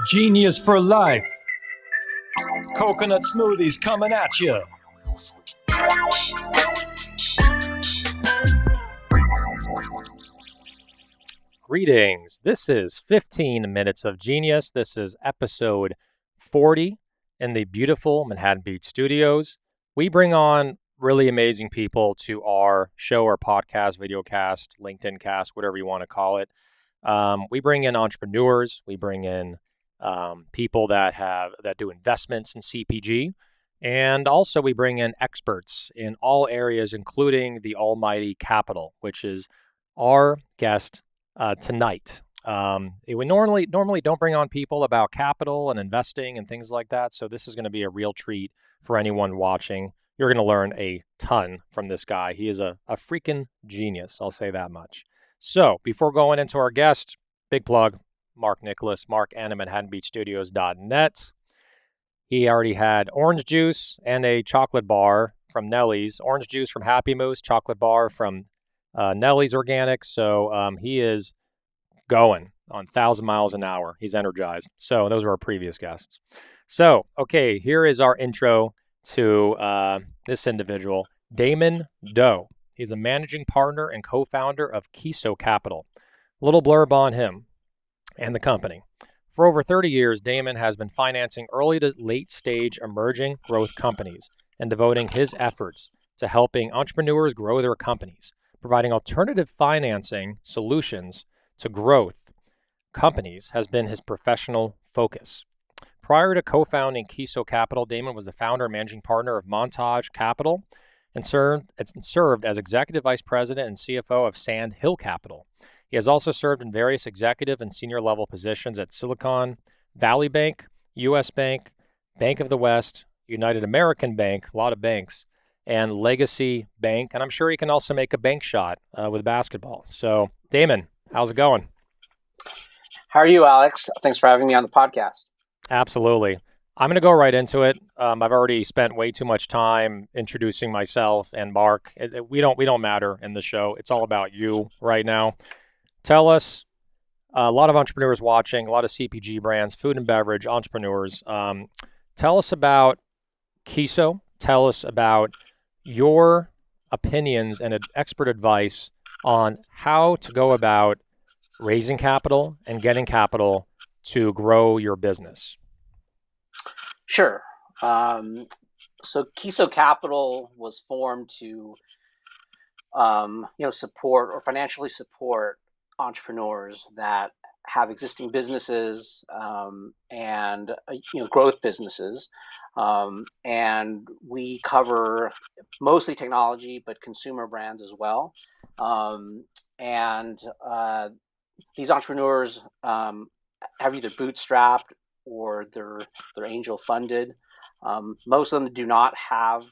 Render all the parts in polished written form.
Genius for life. Coconut smoothies coming at you. Greetings. This is 15 Minutes of Genius. This is episode 40 in the beautiful Manhattan Beach studios. We bring on really amazing people to our show, our podcast, videocast, LinkedIn cast, whatever you want to call it. We bring in entrepreneurs. We bring in people that do investments in CPG. And also we bring in experts in all areas, including the almighty capital, which is our guest tonight. We normally don't bring on people about capital and investing and things like that. So this is going to be a real treat for anyone watching. You're going to learn a ton from this guy. He is a freaking genius. I'll say that much. So before going into our guest, big plug, Mark Nicholas, Mark and ManhattanBeachStudios.net. He already had orange juice and a chocolate bar from Nellie's, orange juice from Happy Moose, chocolate bar from Nellie's Organic. So he is going on 1,000 miles an hour. He's energized. So those were our previous guests. So, okay, here is our intro to this individual, Damon Doe. He's a managing partner and co-founder of Kiso Capital. A little blurb on him and the company. For over 30 years, Damon has been financing early to late stage emerging growth companies and devoting his efforts to helping entrepreneurs grow their companies, providing alternative financing solutions to growth companies has been his professional focus. Prior to co-founding Kiso Capital, Damon was the founder and managing partner of Montage Capital and served as executive vice president and CFO of Sand Hill Capital. He has also served in various executive and senior level positions at Silicon Valley Bank, U.S. Bank, Bank of the West, United American Bank, a lot of banks, and Legacy Bank. And I'm sure he can also make a bank shot with basketball. So, Damon, how's it going? How are you, Alex? Thanks for having me on the podcast. Absolutely. I'm going to go right into it. I've already spent way too much time introducing myself and Mark. We don't matter in the show. It's all about you right now. Tell us, a lot of entrepreneurs watching, a lot of CPG brands, food and beverage entrepreneurs. Tell us about Kiso. Tell us about your opinions and expert advice on how to go about raising capital and getting capital to grow your business. Sure. So Kiso Capital was formed to, support or financially support entrepreneurs that have existing businesses and growth businesses, and we cover mostly technology, but consumer brands as well. And these entrepreneurs have either bootstrapped or they're angel funded. Most of them do not have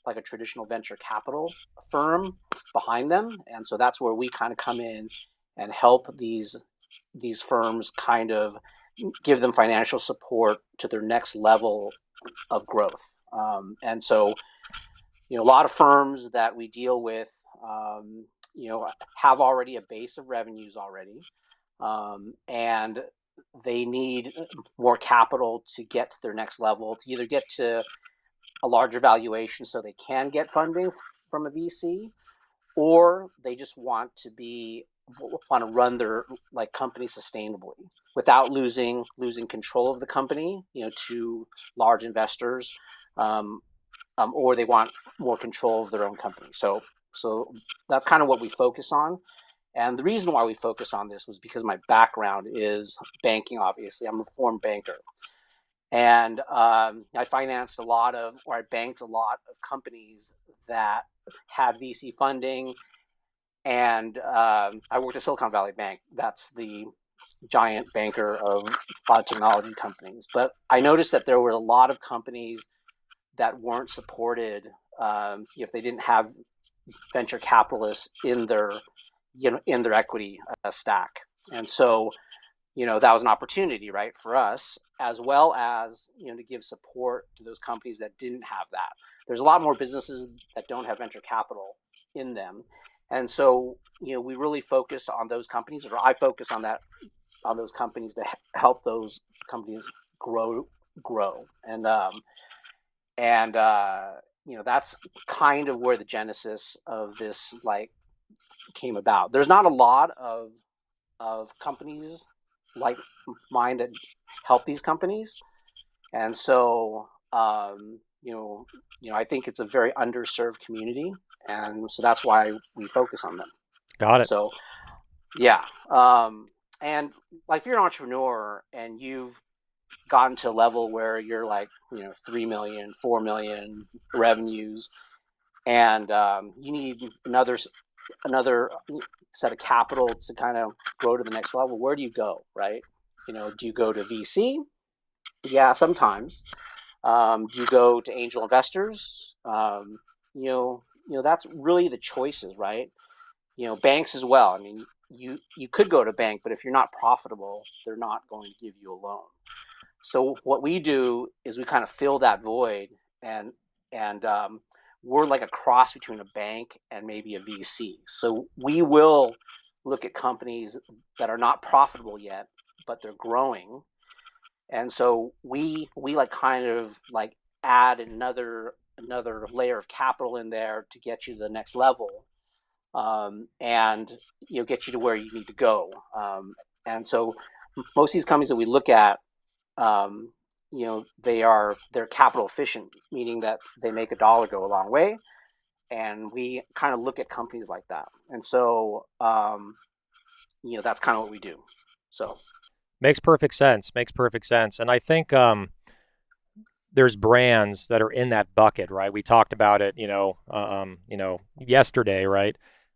like a traditional venture capital firm behind them, and so that's where we kind of come in and help these firms kind of give them financial support to their next level of growth. And so, a lot of firms that we deal with, have already a base of revenues already, and they need more capital to get to their next level, to either get to a larger valuation so they can get funding from a VC, or they just want to run their company sustainably without losing control of the company, to large investors, or they want more control of their own company. So that's kind of what we focus on. And the reason why we focus on this was because my background is banking, obviously. I'm a former banker. And I banked a lot of companies that had VC funding. And I worked at Silicon Valley Bank. That's the giant banker of a lot of technology companies. But I noticed that there were a lot of companies that weren't supported if they didn't have venture capitalists in their equity stack. And so, that was an opportunity, right, for us, as well as, to give support to those companies that didn't have that. There's a lot more businesses that don't have venture capital in them. And so, we really focus on those companies, or I focus on that on those companies to help those companies grow, and that's kind of where the genesis of this came about. There's not a lot of companies like mine that help these companies, and so I think it's a very underserved community, and so that's why we focus on them. Got it. So yeah, and if you're an entrepreneur and you've gotten to a level where you're 3 million, 4 million revenues, and you need another set of capital to kind of grow to the next level, where do you go, right? Do you go to VC? Yeah, sometimes. Do you go to angel investors? That's really the choices, right? Banks as well. I mean, you could go to bank, but if you're not profitable, they're not going to give you a loan. So what we do is we kind of fill that void, and we're like a cross between a bank and maybe a VC. So we will look at companies that are not profitable yet, but they're growing, and so we kind of add another layer of capital in there to get you to the next level, and get you to where you need to go. And so most of these companies that we look at, they're capital efficient, meaning that they make a dollar go a long way, and we kind of look at companies like that. And so that's kind of what we do. So Makes perfect sense. Makes perfect sense. And I think there's brands that are in that bucket, right? We talked about it, yesterday, right?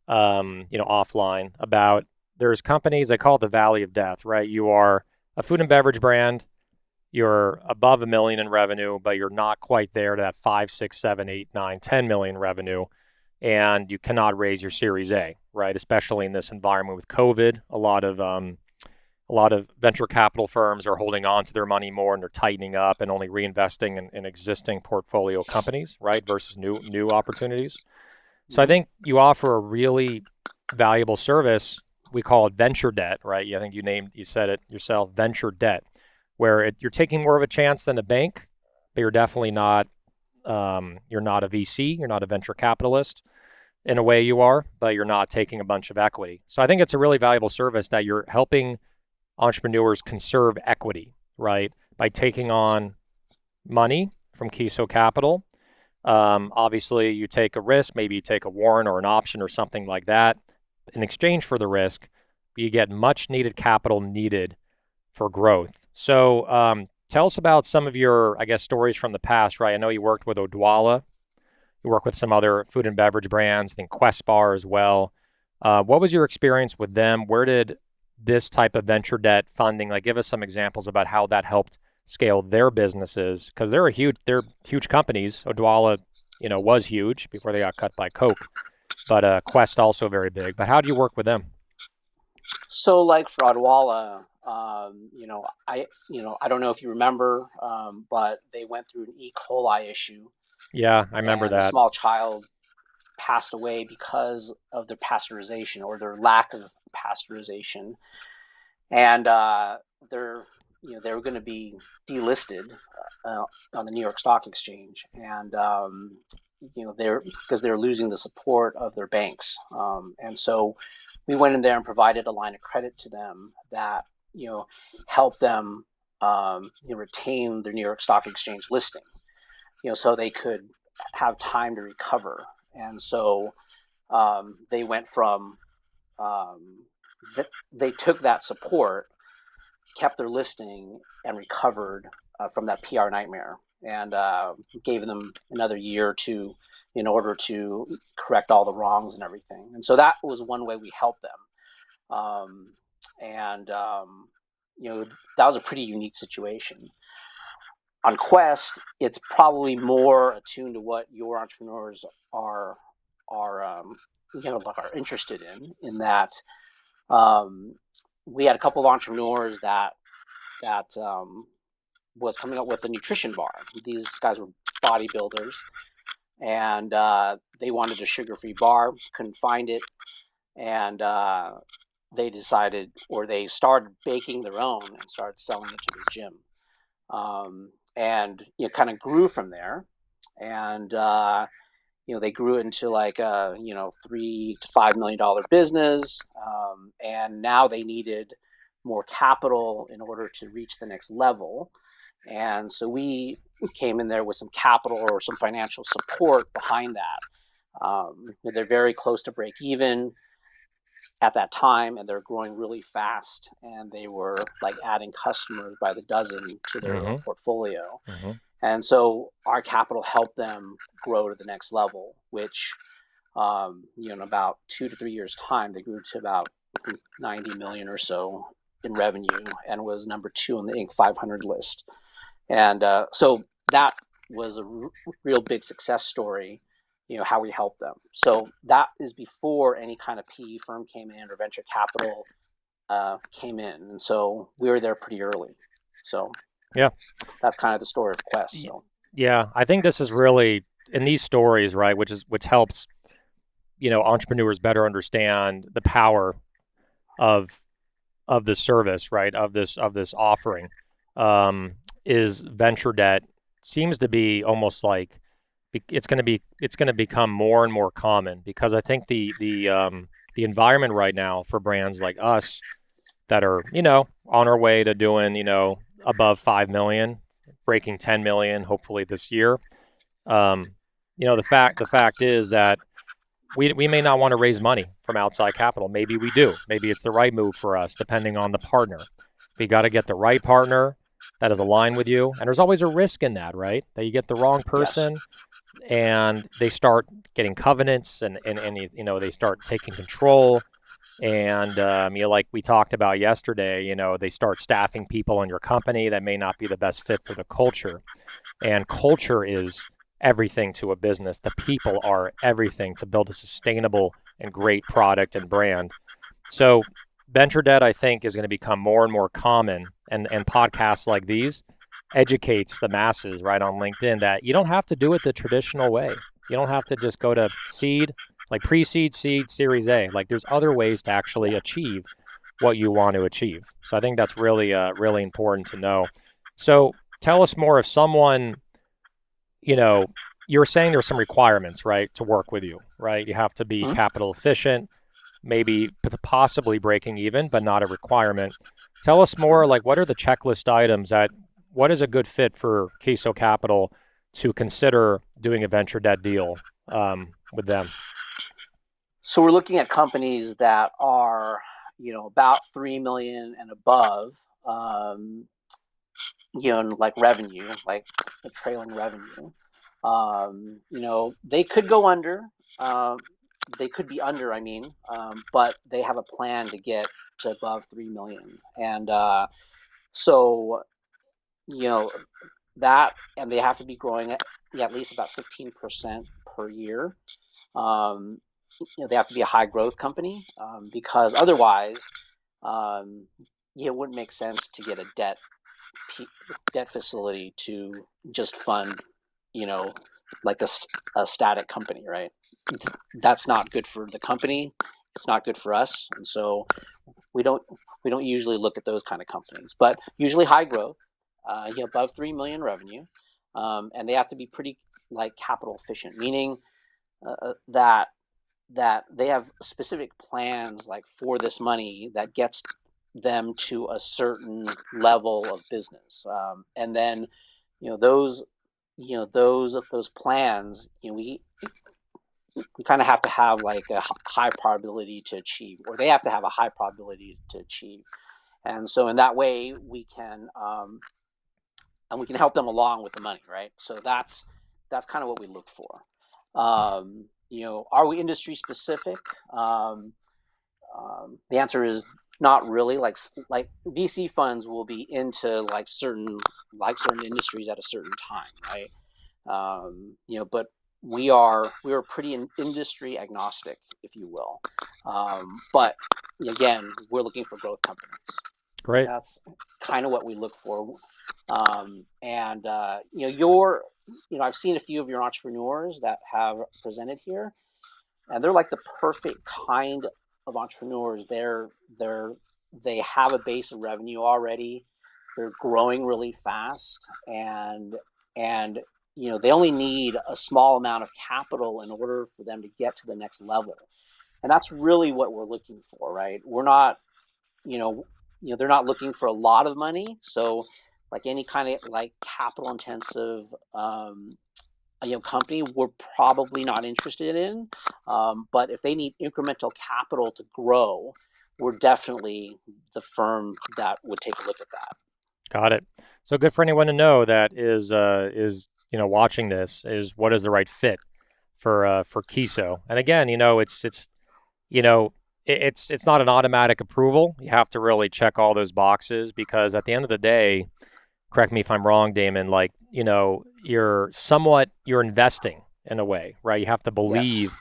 Offline about there's companies, I call it the valley of death, right? You are a food and beverage brand. You're above $1 million in revenue, but you're not quite there to that 5, 6, 7, 8, 9, 10 million revenue. And you cannot raise your Series A, right? Especially in this environment with COVID, a lot of venture capital firms are holding on to their money more, and they're tightening up and only reinvesting in existing portfolio companies, right, versus new opportunities. So I think you offer a really valuable service. We call it venture debt, right? I think you said it yourself, venture debt, where you're taking more of a chance than a bank, but you're definitely not. You're not a VC, you're not a venture capitalist. In a way, you are, but you're not taking a bunch of equity. So I think it's a really valuable service that you're helping entrepreneurs conserve equity, right? By taking on money from Kiso Capital. Obviously, you take a risk, maybe you take a warrant or an option or something like that. In exchange for the risk, you get much needed capital needed for growth. So tell us about some of your, I guess, stories from the past, right? I know you worked with Odwalla. You work with some other food and beverage brands, I think Quest Bar as well. What was your experience with them? Where did this type of venture debt funding, give us some examples about how that helped scale their businesses? Because they're huge companies. Odwalla, was huge before they got cut by Coke, but Quest also very big. But how do you work with them? So for Odwalla, I don't know if you remember, but they went through an E. coli issue. Yeah, I remember and that. A small child passed away because of their pasteurization or their lack of pasteurization, and they were going to be delisted on the New York Stock Exchange, and because they're losing the support of their banks, and so we went in there and provided a line of credit to them that helped them retain their New York Stock Exchange listing, so they could have time to recover. And so they went from they took that support, kept their listing, and recovered from that PR nightmare, and gave them another year or two in order to correct all the wrongs and everything. And so that was one way we helped them. And that was a pretty unique situation. On Quest, it's probably more attuned to what your entrepreneurs are interested in that we had a couple of entrepreneurs that was coming up with a nutrition bar. These guys were bodybuilders, and they wanted a sugar-free bar, couldn't find it, and they decided, or they started baking their own and started selling it to their gym, and kind of grew from there, and they grew it into like a $3 to $5 million business, and now they needed more capital in order to reach the next level, and so we came in there with some capital or some financial support behind that. They're very close to break even at that time, and they're growing really fast, and they were like adding customers by the dozen to their Mm-hmm. portfolio. Mm-hmm. And so our capital helped them grow to the next level, which in about 2 to 3 years time, they grew to about 90 million or so in revenue, and was number 2 on the Inc. 500 list. And so that was a real big success story, how we helped them. So that is before any kind of PE firm came in or venture capital came in. And so we were there pretty early. So Yeah. that's kind of the story of Quest. So Yeah, I think this is really in these stories, right, which helps entrepreneurs better understand the power of the service, right, of this offering. Is venture debt seems to be almost like it's going to become more and more common, because I think the environment right now for brands like us that are on our way to doing above 5 million, breaking 10 million hopefully this year. The fact is that we may not want to raise money from outside capital. Maybe we do. Maybe it's the right move for us, depending on the partner. We got to get the right partner that is aligned with you. And there's always a risk in that, right? That you get the wrong person and they start getting covenants, and they start taking control. And like we talked about yesterday, they start staffing people in your company that may not be the best fit for the culture. And culture is everything to a business. The people are everything to build a sustainable and great product and brand. So venture debt, I think, is going to become more and more common, and podcasts like these educates the masses right on LinkedIn that you don't have to do it the traditional way. You don't have to just go to seed, like pre-seed, seed, series A. Like there's other ways to actually achieve what you want to achieve. So I think that's really really important to know. So tell us more. If someone, you're saying there's some requirements, right, to work with you, right? You have to be capital efficient, maybe possibly breaking even, but not a requirement. Tell us more, like what are the checklist items what is a good fit for Kiso Capital to consider doing a venture debt deal with them? So we're looking at companies that are, about 3 million and above, like revenue, like the trailing revenue. They could go under, they could be under, but they have a plan to get to above 3 million. And so, you know, that, and they have to be growing at least about 15% per year. Um, they have to be a high growth company, because otherwise, it wouldn't make sense to get a debt facility to just fund, you know, like a static company, right? That's not good for the company. It's not good for us, and so we don't usually look at those kind of companies. But usually high growth, above 3 million revenue, and they have to be pretty like capital efficient, meaning that they have specific plans like for this money that gets them to a certain level of business, and then those those plans, we kind of have to have like a high probability to achieve, or they have to have a high probability to achieve, and so in that way we can help them along with the money, right? So that's kind of what we look for. Are we industry specific? The answer is not really. Like VC funds will be into like certain industries at a certain time, right? But we are pretty industry agnostic, if you will. But again, we're looking for growth companies. Great. That's kind of what we look for. I've seen a few of your entrepreneurs that have presented here, and they're like the perfect kind of entrepreneurs, they have a base of revenue already. They're growing really fast, and they only need a small amount of capital in order for them to get to the next level. And that's really what we're looking for, right? We're not, they're not looking for a lot of money. So, like any kind of like capital intensive company, we're probably not interested in. But if they need incremental capital to grow, we're definitely the firm that would take a look at that. Got it. So good for anyone to know that is watching this, is what is the right fit for Kiso. And again, you know it's not an automatic approval. You have to really check all those boxes, because at the end of the day, correct me if I'm wrong, Damon, like, you're investing in a way, right? You have to Yes. believe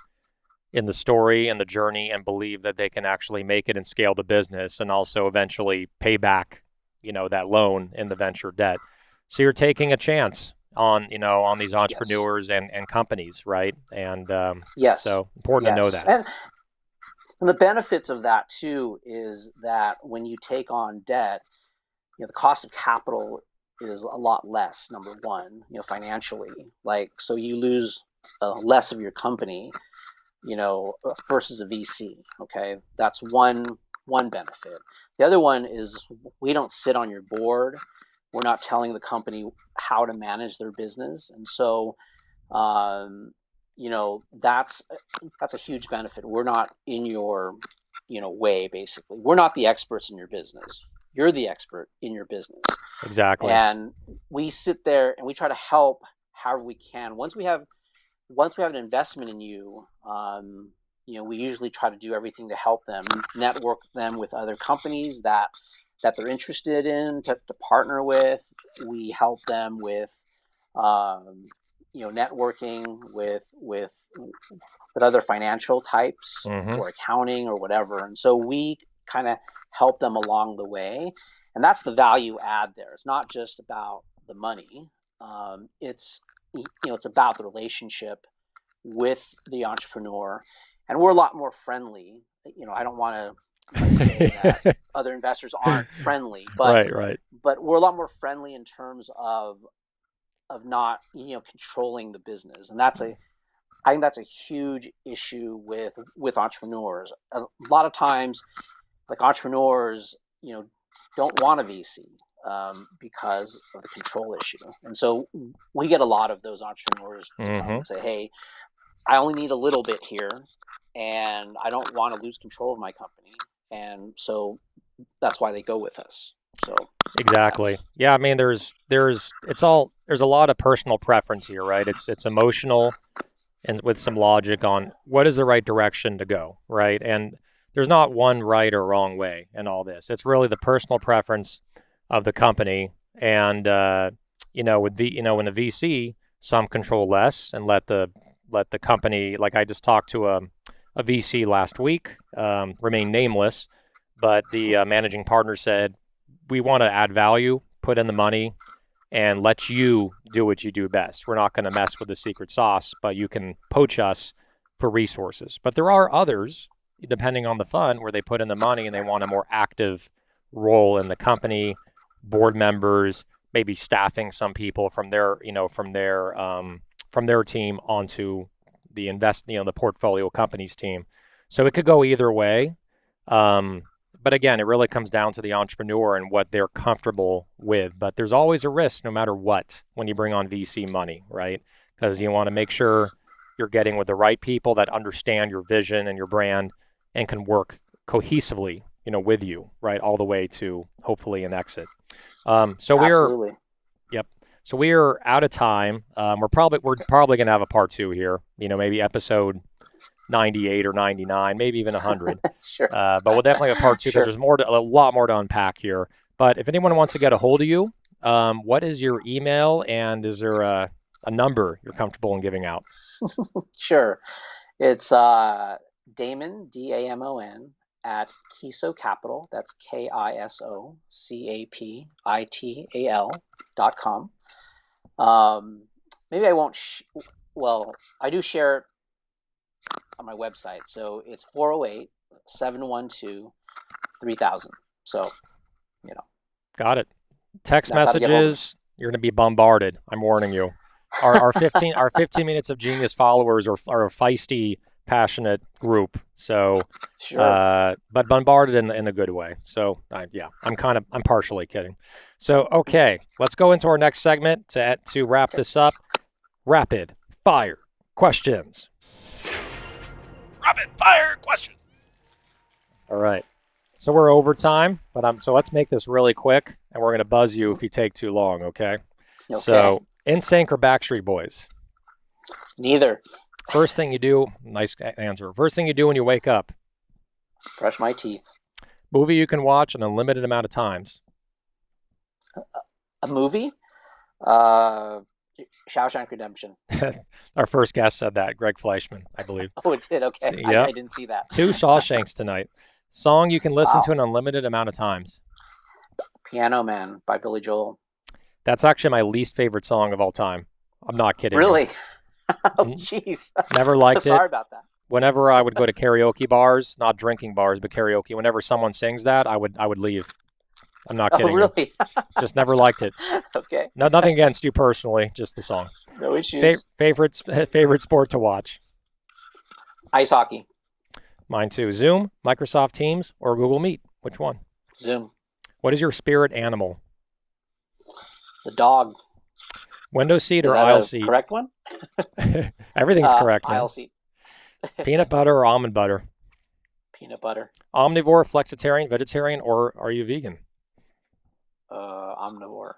in the story and the journey, and believe that they can actually make it and scale the business, and also eventually pay back, that loan in the venture debt. So you're taking a chance on these Yes. entrepreneurs and companies, right? And Yes. so important to know Yes. that. And the benefits of that too is that when you take on debt, the cost of capital is a lot less. Number one, financially, like, so you lose less of your company, versus a VC. Okay, that's one benefit. The other one is we don't sit on your board. We're not telling the company how to manage their business, and so um, that's a huge benefit. We're not in your way. Basically, we're not the experts in your business. You're the expert in your business, Exactly. and we sit there and we try to help however we can. Once we have an investment in you, we usually try to do everything to help them, network them with other companies that they're interested in to partner with. We help them with, um, networking with other financial types Hmm. or accounting or whatever. And so we kind of help them along the way. And that's the value add there. It's not just about the money. It's about the relationship with the entrepreneur, and we're a lot more friendly. I don't want to say that other investors aren't friendly, but Right, right. we're a lot more friendly in terms of not controlling the business, and I think that's a huge issue with entrepreneurs. A lot of times, like, entrepreneurs, don't want a VC, because of the control issue, and so we get a lot of those entrepreneurs to come Hmm. and say, "Hey, I only need a little bit here, and I don't want to lose control of my company," and so that's why they go with us. So Exactly. that's Yeah, I mean, there's a lot of personal preference here, right? It's emotional, and with some logic on what is the right direction to go, right? And there's not one right or wrong way in all this. It's really the personal preference of the company, and when the VC, some control less and let the company. Like, I just talked to a VC last week, remain nameless, but the managing partner said, we want to add value, put in the money, and let you do what you do best. We're not going to mess with the secret sauce, but you can poach us for resources. But there are others, depending on the fund, where they put in the money and they want a more active role in the company, board members, maybe staffing some people from their team onto the portfolio companies team. So it could go either way. Um, but again, it really comes down to the entrepreneur and what they're comfortable with. But there's always a risk, no matter what, when you bring on VC money, right? Because you want to make sure you're getting with the right people that understand your vision and your brand and can work cohesively, with you, right, all the way to hopefully an exit. So we're absolutely. Yep. So we're out of time. We're probably gonna have a part two here. Maybe episode 98 or 99, maybe even 100. Sure. But we'll definitely have part two, because Sure. there's a lot more to unpack here. But if anyone wants to get a hold of you, what is your email, and is there a number you're comfortable in giving out? Sure. It's Damon, Damon, at Kiso Capital. That's KISOCAPITAL.com. Maybe I won't. Well, I do share it on my website. So it's 408 712-3000. So, Got it. Text That's how to get hold of messages, you're going to be bombarded. I'm warning you. Our 15 minutes of genius followers are a feisty, passionate group. So, sure. but bombarded in a good way. So, I'm partially kidding. So, okay, let's go into our next segment to wrap this up. Rapid fire questions. Rapid fire questions. All right. So we're overtime, so let's make this really quick, and we're going to buzz you if you take too long, okay? Okay. So, NSYNC or Backstreet Boys? Neither. First thing you do, nice answer. First thing you do when you wake up? Brush my teeth. Movie you can watch an unlimited amount of times? A movie? Shawshank Redemption. Our first guest said that, Greg Fleischman, I believe. Oh, it did? Okay. So, yep. I didn't see that. 2 Shawshanks tonight. Song you can listen Wow. to an unlimited amount of times? Piano Man by Billy Joel. That's actually my least favorite song of all time. I'm not kidding. Really? Oh, jeez. Never liked it. Sorry about that. Whenever I would go to karaoke bars, not drinking bars, but karaoke, whenever someone sings that, I would leave. I'm not kidding. Oh, really? Just never liked it. Okay. No, nothing against you personally, just the song. No issues. Favorite sport to watch? Ice hockey. Mine too. Zoom, Microsoft Teams, or Google Meet? Which one? Zoom. What is your spirit animal? The dog. Window seat Is or that aisle a seat? correct one? Everything's correct, man. Aisle seat. Peanut butter or almond butter? Peanut butter. Omnivore, flexitarian, vegetarian, or are you vegan? Omnivore.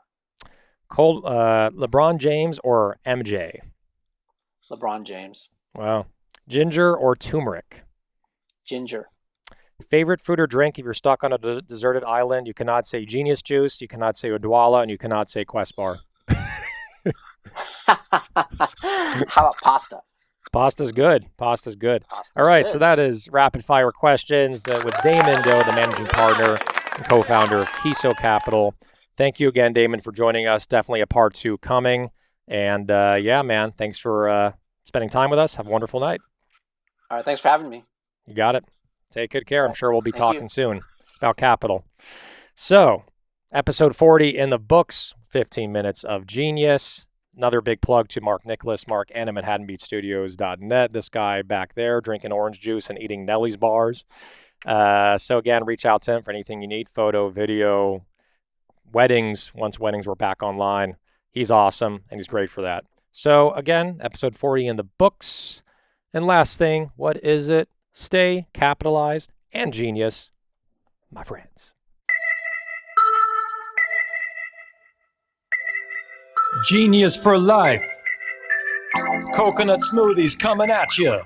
LeBron James or MJ? LeBron James. Wow. Ginger or turmeric? Ginger. Favorite food or drink if you're stuck on a deserted island? You cannot say Genius Juice, you cannot say Odwalla, and you cannot say Quest Bar. How about pasta? Pasta's good. Pasta's good. Pasta's All right, good. so that is rapid fire questions with Damon Doe, the managing partner and co-founder of Kiso Capital. Thank you again, Damon, for joining us. Definitely a part 2 coming. And yeah, man, thanks for spending time with us. Have a wonderful night. All right, thanks for having me. You got it. Take good care. I'm sure we'll be Thank talking you. soon about capital. So, episode 40 in the books, 15 minutes of genius. Another big plug to Mark Nicholas, Mark and ManhattanBeachStudios.net. This guy back there drinking orange juice and eating Nellie's bars. So again, reach out to him for anything you need, photo, video, weddings, once weddings were back online. He's awesome, and he's great for that. So again, episode 40 in the books. And last thing, what is it? Stay capitalized and genius, my friends. Genius for life. Coconut smoothies coming at you.